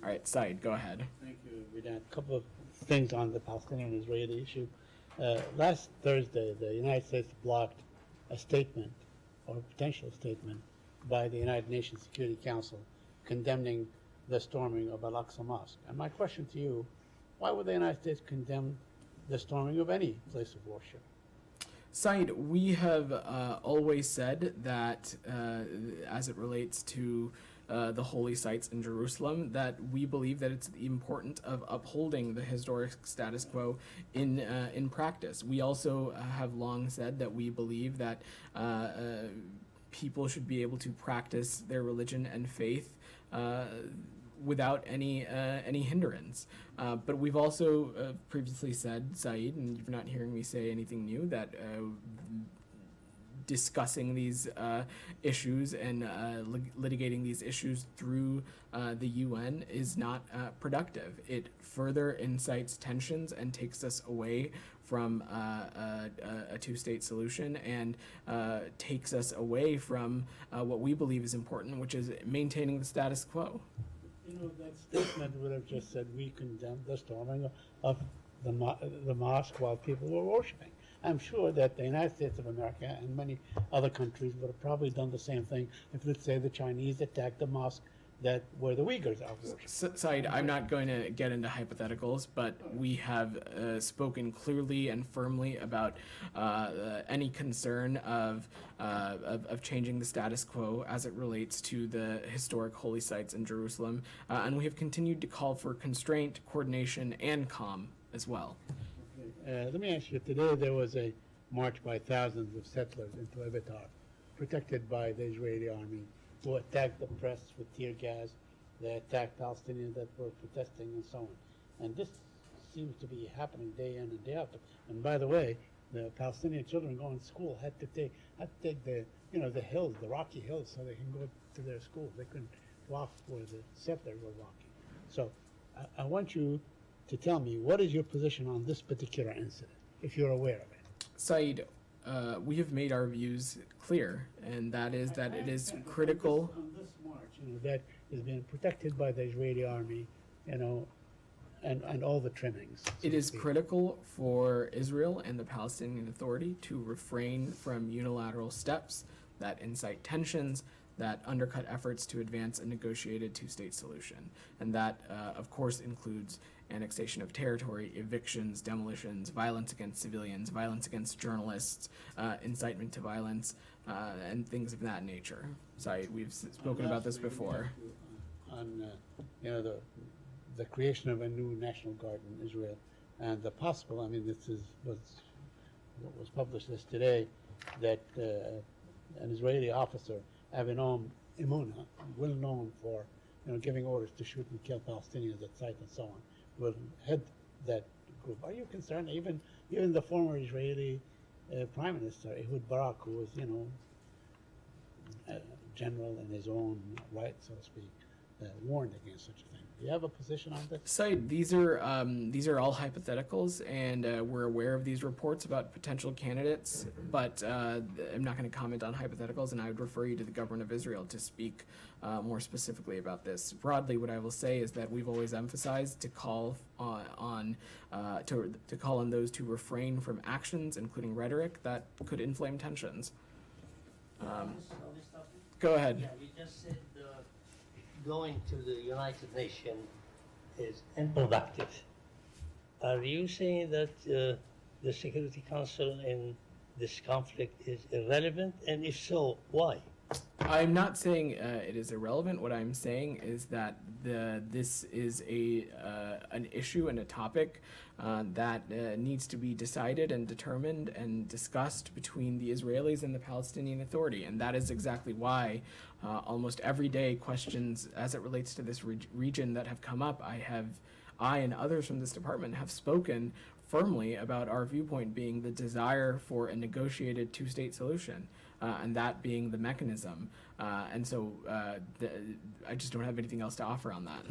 All right, Said, go ahead. Thank you, Vedant. A couple of things on the Palestinian-Israeli issue. Last Thursday, the United States blocked a statement, or a potential statement, by the United Nations Security Council condemning the storming of Al-Aqsa Mosque. And my question to you, why would the United States condemn the storming of any place of worship? Said, we have always said that as it relates to the holy sites in Jerusalem, that we believe that it's important of upholding the historic status quo in practice. We also have long said that we believe that people should be able to practice their religion and faith without any hindrance. But we've also previously said, Said, and you're not hearing me say anything new, that discussing these issues and litigating these issues through the UN is not productive. It further incites tensions and takes us away from a two-state solution and takes us away from what we believe is important, which is maintaining the status quo. You know, that statement would have just said, we condemn the storming of the mosque while people were worshiping. I'm sure that the United States of America and many other countries would have probably done the same thing if, let's say, the Chinese attacked the mosque where the Uyghurs are worshiping. Said, I'm not going to get into hypotheticals, but we have spoken clearly and firmly about any concern of changing the status quo as it relates to the historic holy sites in Jerusalem, and we have continued to call for constraint, coordination, and calm as well. Let me ask you, today there was a march by thousands of settlers into Evitar, protected by the Israeli army, who attacked the press with tear gas. They attacked Palestinians that were protesting and so on. And this seems to be happening day in and day out. And by the way, the Palestinian children going to school had to take the hills, the rocky hills, so they can go to their school. They couldn't walk where the settlers were walking. So I want you to tell me, what is your position on this particular incident, if you're aware of it? Said, we have made our views clear, and that is that it is critical. On this march, that is being protected by the Israeli army, and all the trimmings. It is critical for Israel and the Palestinian Authority to refrain from unilateral steps that incite tensions, that undercut efforts to advance a negotiated two-state solution. And that, of course, includes annexation of territory, evictions, demolitions, violence against civilians, violence against journalists, incitement to violence, and things of that nature. Said, we've spoken about this before. On the creation of a new national guard in Israel, and the possible, I mean, this was published this today, that an Israeli officer, Avinom Imuna, well known for giving orders to shoot and kill Palestinians at sight and so on, will head that group. Are you concerned? Even the former Israeli Prime Minister Ehud Barak, who was a general in his own right, so to speak, warned against such a thing. Do you have a position on this? Said, these are all hypotheticals, and we're aware of these reports about potential candidates, but I'm not going to comment on hypotheticals, and I would refer you to the government of Israel to speak more specifically about this. Broadly, what I will say is that we've always emphasized to call on those to refrain from actions, including rhetoric, that could inflame tensions. Go ahead. Yeah, you just said going to the United Nations is unproductive. Are you saying that the Security Council in this conflict is irrelevant? And if so, why? I'm not saying it is irrelevant. What I'm saying is that this is an issue and a topic that needs to be decided and determined and discussed between the Israelis and the Palestinian Authority. And that is exactly why almost every day questions as it relates to this region that have come up, I and others from this department have spoken firmly about our viewpoint being the desire for a negotiated two-state solution, and that being the mechanism. And so I just don't have anything else to offer on that.